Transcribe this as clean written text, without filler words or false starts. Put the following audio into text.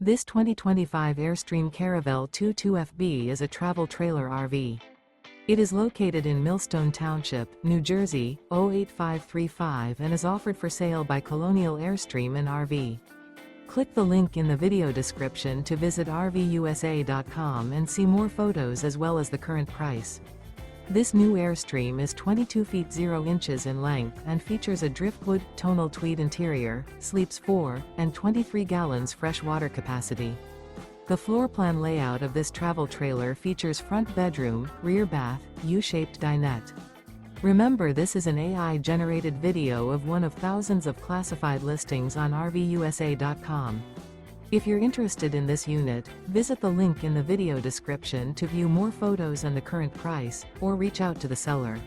This 2025 Airstream Caravel 22FB is a travel trailer RV. It is located in Millstone Township, New Jersey, 08535 and is offered for sale by Colonial Airstream RV. Click the link in the video description to visit RVUSA.com and see more photos as well as the current price. This new Airstream is 22 feet 0 inches in length and features a Driftwood, Tonal Tweed interior, sleeps 4, and 23 gallons fresh water capacity. The floor plan layout of this travel trailer features front bedroom, rear bath, U-shaped dinette. Remember, this is an AI-generated video of one of thousands of classified listings on RVUSA.com. If you're interested in this unit, visit the link in the video description to view more photos and the current price, or reach out to the seller.